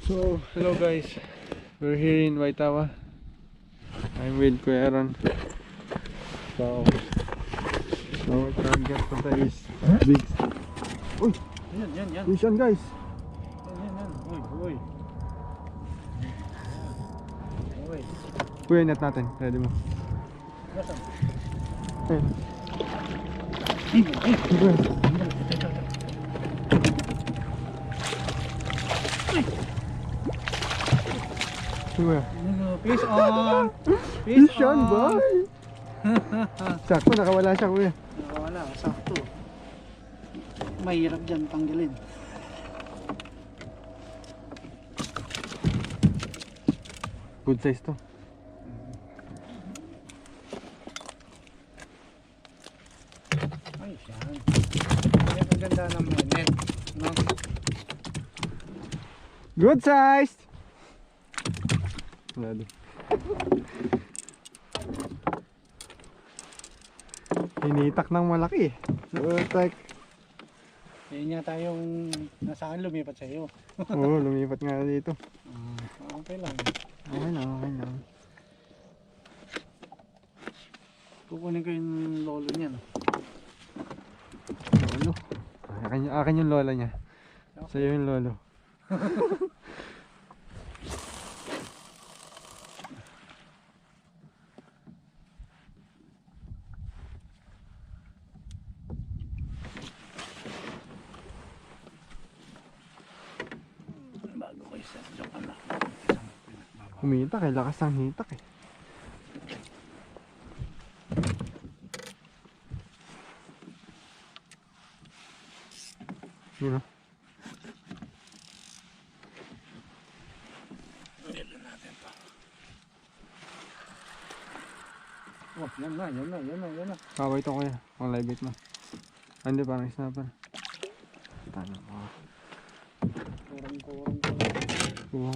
So, hello guys. We're here in Waitawa. I'm with Kuya Aaron. So, our target for the is big. Uy! Yan. Fish on guys! Yan. Uy. Kuya, net natin. Ready mo. Nasaan? Ayun. Kuya. Fish on! Fish on boy! Sakto, nakawala siya kuya. Wala, sakto. Mahirap dyan tanggalin. Good size to. Ay, yan. Yan ang ganda ng net. No? Good size! Ready. Hinitak ng malaki. So it's like, Yan yata yung nasa akin lumipat sa iyo. oo, lumipat nga dito. Okay lang. Okay lang. Kukunin ko yung lolo niyan. Lolo. Akin yung lola niya. Sa'yo yung lolo. Bago ko isa. Joke lang. Humitak eh, lakas ng hitak eh. Yun o. Meron natin to. Oh, yan na. Kaway to kuya, ang live bait mo. Ah, hindi, parang snapper. Tanong ko. Kurang.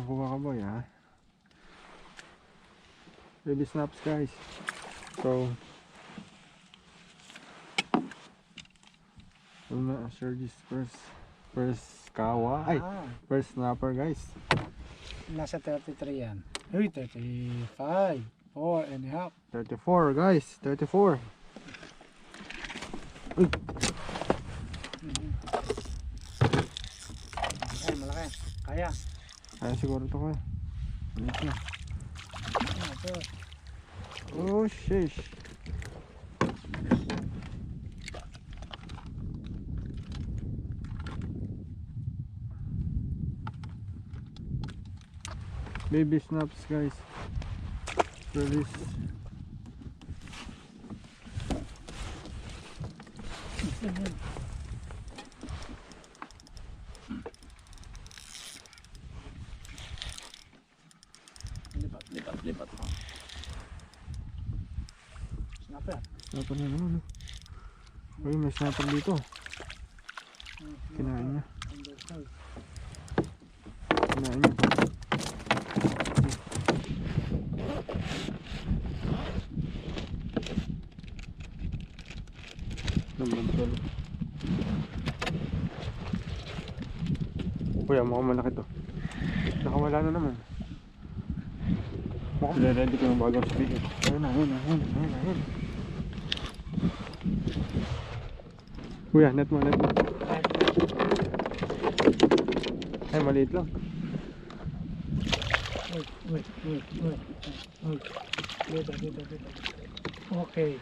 Kuha ka boy ha. Baby snaps guys. So Sergis first kawa. Ay, first snapper guys. Nasa 33 yan. Uy, 35. 4.5. 34 guys, 34. Uy, Ay, malaki. Kaya. kaya siguro to kuya. Ulit na. Ito. Oh sheesh. Baby snaps guys. Release. Lipat. Snapper. Snapper na naman. Uy, may snapper dito. Kinain niya. Kinain niya. Naman. Kuya, mukhang malaki to. Nakawala na naman. Mukhang ready ko yung bagong speaker. Ayun. Kuya, net mo. Ay, maliit lang. Uy. Dito. Okay.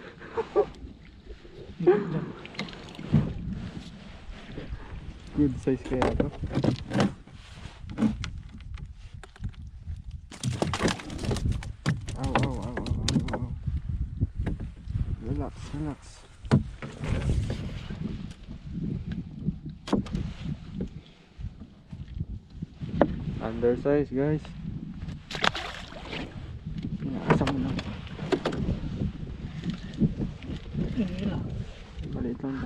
Good size kaya to. Ow. Relax. Undersize guys. Pinakasama mo lang. Maliit lang.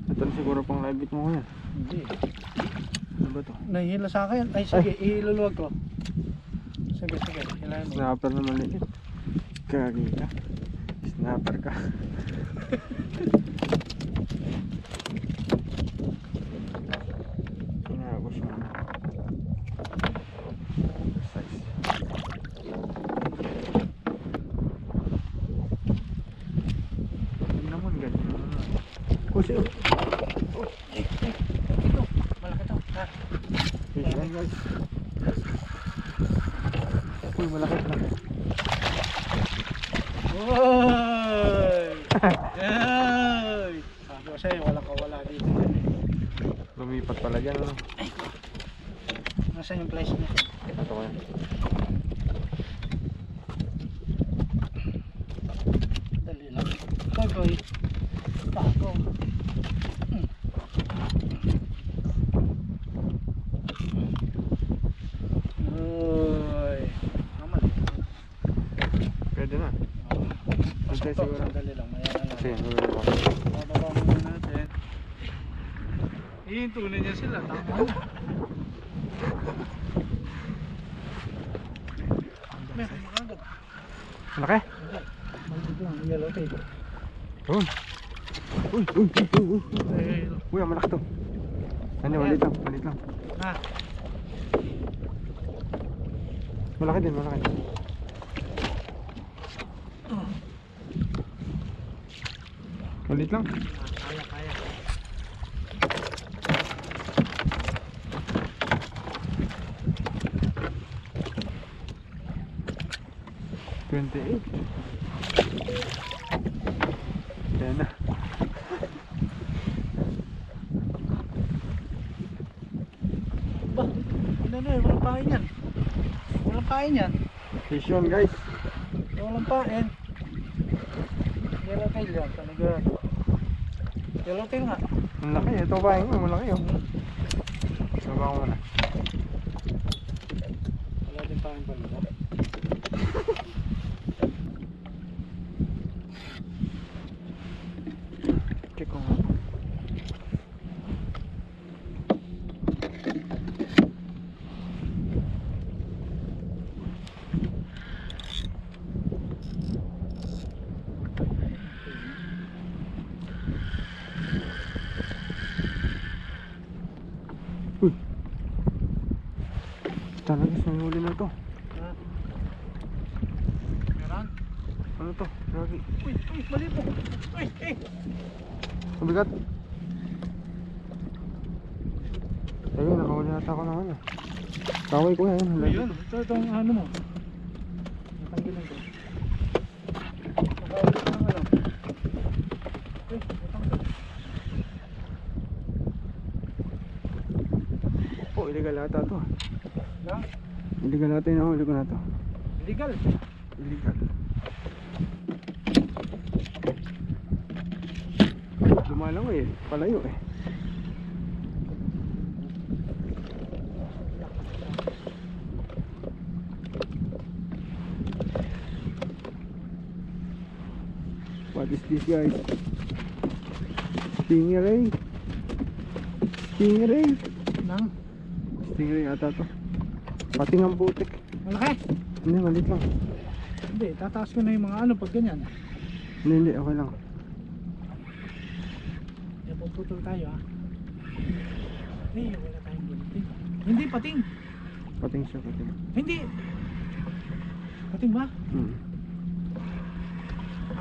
Ito na siguro pang live bait mo kuya. Hindi. Ano ba to? Nahihila sa akin. Ay, sige. Iluluwag ko. Sige. Hilahin mo. Snapper na maliit. Kagi ka. Snapper ka. Kinagos mo. yun. Ito, malaki to. Ha? Fish yan guys. Uy, malaki na. Oy! Ay! Sabi ko sa'yo, walang kawala dito. Lumipat pala dyan, ano? Nasaan yung place niya? Ito ko yan. Dali lang. Koy. Bago. Uy. Naman. Pwede na. Pasok to. siguro. Sandali lang. Maya na Kasi, lang. ano ba? Bababa muna natin. Ihintunin niya sila. Tama na. Meron mo agad. Malaki? Maliit lang. Yellow tape. Uy. Uy. Uy, ang malaki to. Ano, Ayan. maliit lang. Ha? Malaki din, malaki. Maliit lang. Kaya. 28. Yan na. Ba? Ano eh? Walang pain yan. Walang pain yan. Fish yun guys. Walang pain. Yellow tail yan. Talagang. Yellow tail nga. Ang laki. Ito ba yung malaki yun? Baba ko muna. Wala din pain pala. Check ko nga. Uy. Talaga sa huli na to. Ha? Meron? Ano to? Lagi. Uy, mali po. Uy, Mabigat. Ayun, nakahuli nata ako ng ano. Kaway ko yan. Uy, yun. Ito ang ano mo. Natanggilan ko. Nakaulit ng ano. Uy, natanggal. Oh, illegal ata to. Na? Illegal ata yung nahuli ko na to. Illegal. Illegal. Lumalaw eh. Palayo eh. What is this guys? Stingray. Stingray. Nang? Stingray ata to. Pating ang putik. Malaki? Hindi, malit lang. Hindi, tataas ko na yung mga ano pag ganyan. Hindi, okay lang. E, puputol tayo ha. Hindi, wala tayong gunting. Hindi, pating. Pating siya, pating. Hindi. Pating ba? Hmm.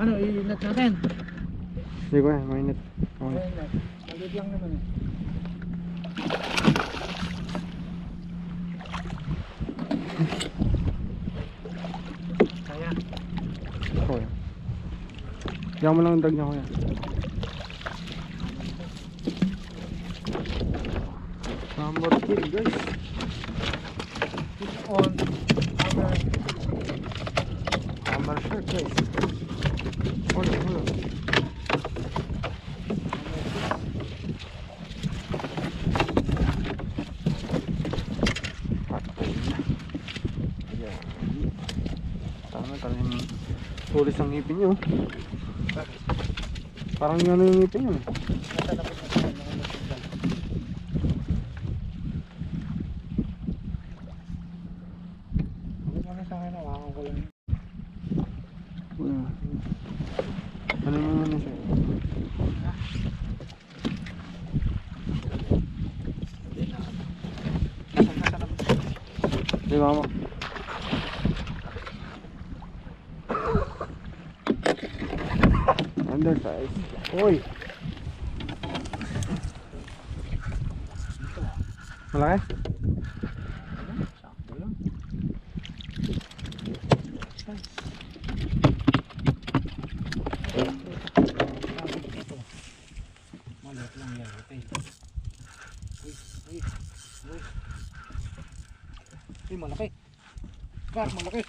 Ano, i-net natin? Hindi ko eh, mainit. Okay. Ayun na. Maliit lang naman eh. Kaya. Okay. Diyan mo lang ang drag niya kuya. Number kill guys. Fish on. Cover. Number shark guys. Hulo. Tama talagang tulis ang ngipin nyo. Parang gano'n yung ngipin nyo. Nasa lapot na tayo. Nakalapot dyan. Huwag mo na sa akin. Hawakan ko lang. Ano mo muna siya? Nasa lapot. Di mama. Undersize. Uy! Malaki? Sakto lang. Ito. Maliit lang yan. Okay. Uy. Uy, malaki. Gar, malaki.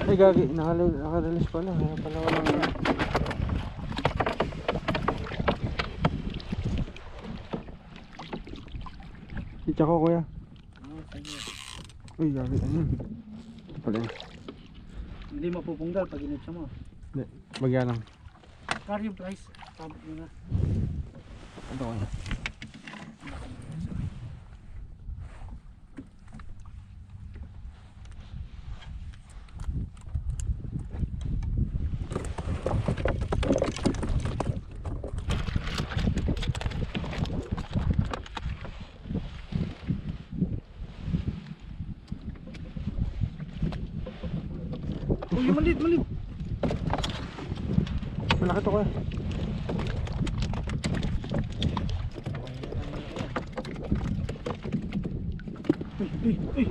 Ay gagi, nakadalis pala. Kaya pala walang... Itcha ko kuya. Uy gagi, ano yun? Ito pala yun. Hindi mapupunggal pag inutsa mo. Hindi, bagya lang. Gar yung price. Tabot mo na. Ito kuya. Uy, malit. Malaki to kuya. Uy.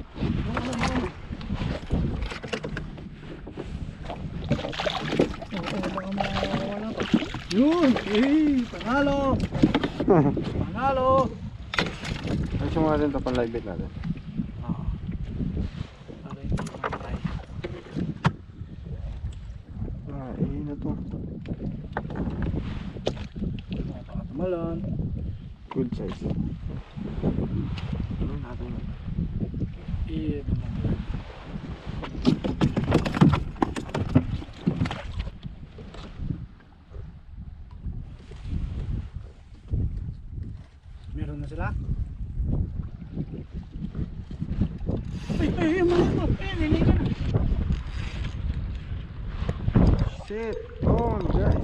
Yun! Panalo! Panalo! Ay siya natin ito pang live bait natin. Oo. Para hindi mamatay. Na to. Napakatamalon. Good size. Ano natin? Ito naman. Meron na sila? Ay, malit mo. Nilay ka na. Sit on guys.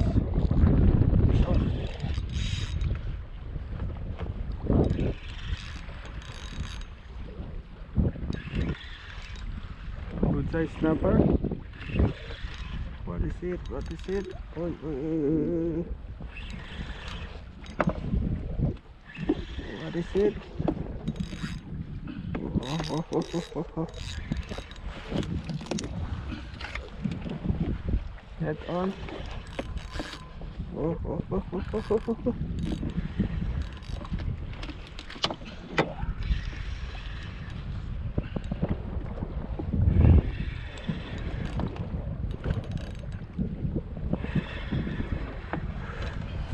Good size snapper. What is it? Oy. What is it? Oh. Head on. Oh.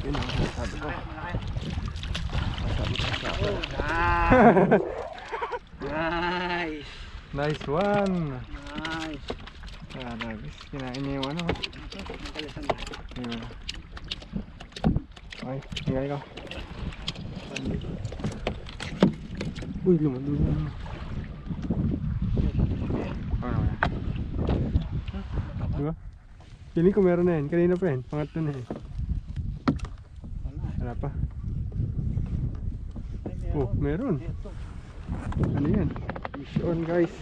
Yun ang sabi ko. Nice. Nice one. Nice. Nagis, kinain niya yung ano. Nakalisan na. Ayun. Ay, tingnan ka. Uy, lumandun na. Ano na? Diba? Piling ko meron na yan. Kanina pa yan. Pangatlo na yan. Wala pa. Oh, meron. Ano yan? Fish on guys.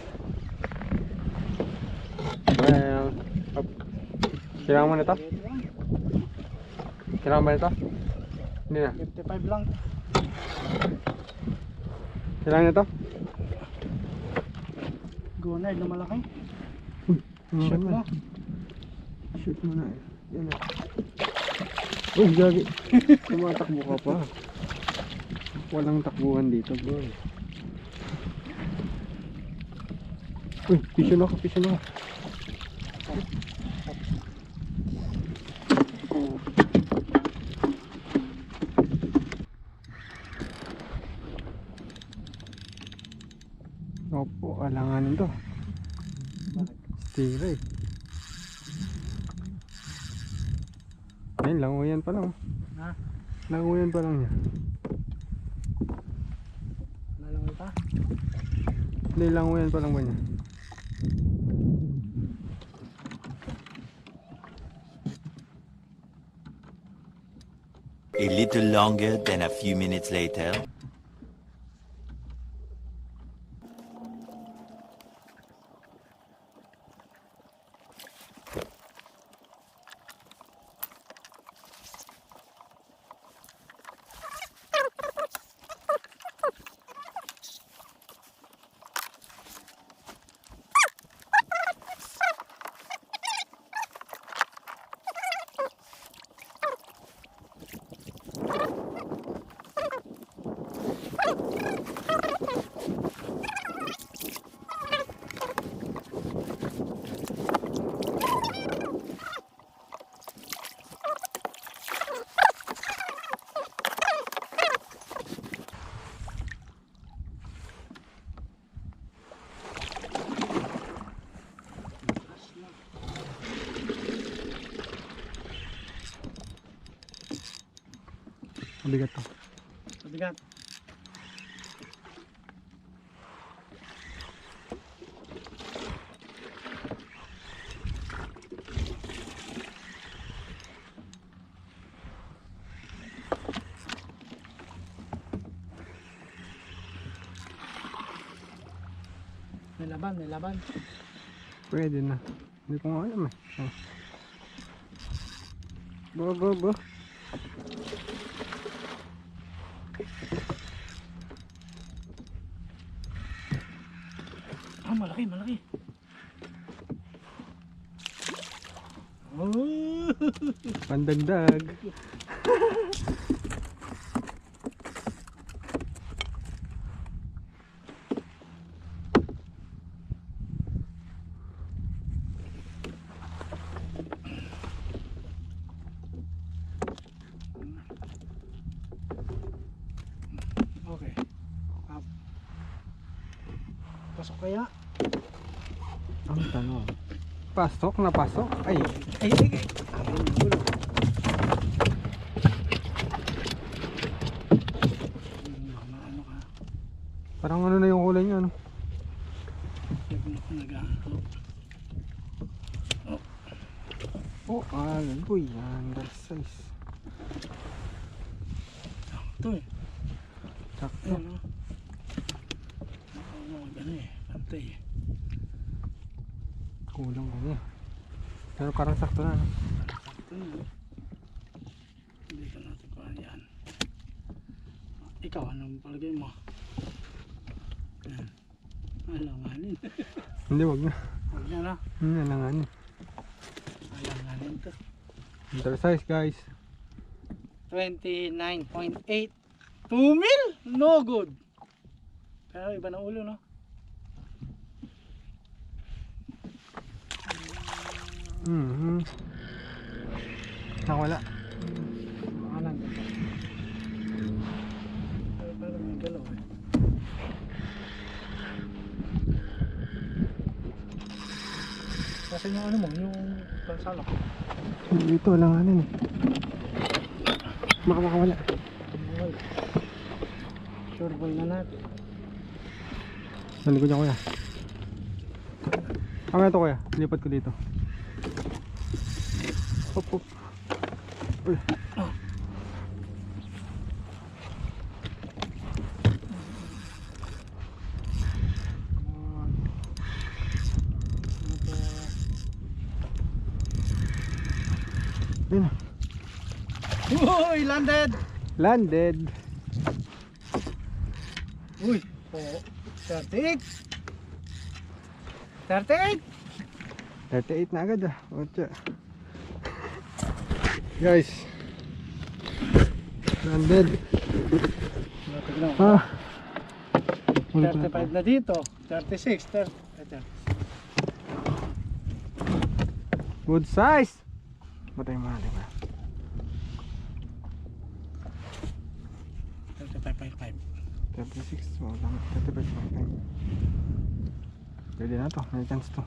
Well, up. Kailangan mo na ito? Kailangan ba nito? Hindi na. 55 lang. Kailangan na ito? Gunard na malaki. Shoot mo. Shoot mo na. Yan na. Uy, gagi. Tumatakbo ka pa. Walang takbuhan dito, bro. Uy, pisyon ako. Opo, alanganin to. Stingray. Ayun, languyan pa lang. Ha? Languyan pa lang niya. Nalangoy pa? Hindi, languyan pa lang ba niya? A little longer than a few minutes later. Bigat to. Mabigat. May laban, may laban. Pwede na. Hindi ko nga alam eh. Oh. Bo. Ah, malaki, malaki. Oh. Pandagdag. Okay. Up. Pasok kaya? Ang tanong. Pasok na pasok. Ay. Ay. Akin yung ulo. Ano ka? Parang ano na yung kulay niya, ano? Oh, uy, undersize. Ito eh. Sakto. Ayan o. Gano'n eh. Pantay eh. Kulang ko niya. Pero parang sakto na, no? Sakto na. Hindi ka natin kung ano yan. Ikaw, anong palagay mo? Ayan. Alanganin. Hindi, wag na. Huwag na na. Alanganin. Alanganin to. Undersize, guys. 29.8. 2 mil? No good. Pero iba na ulo, no? Nakawala. Makalan. Pero parang may galaw eh. Kasi yung ano mo, yung pansalok. Ito, alanganin eh. Makawala. Sure ball na natin. Sa likod niya, kuya. Kami ito, kuya. Lipat ko dito. Hop. Uy. Ayun na. Uy, landed! Landed. Uy, 38! 38! 38 na agad ah. Ocha. Guys. Landed. Ah. 35 na dito. 36. 30. Good size. Batay mo na, diba? 35.5. 36. Oh, tama. 35. Pwede na to. May chance to.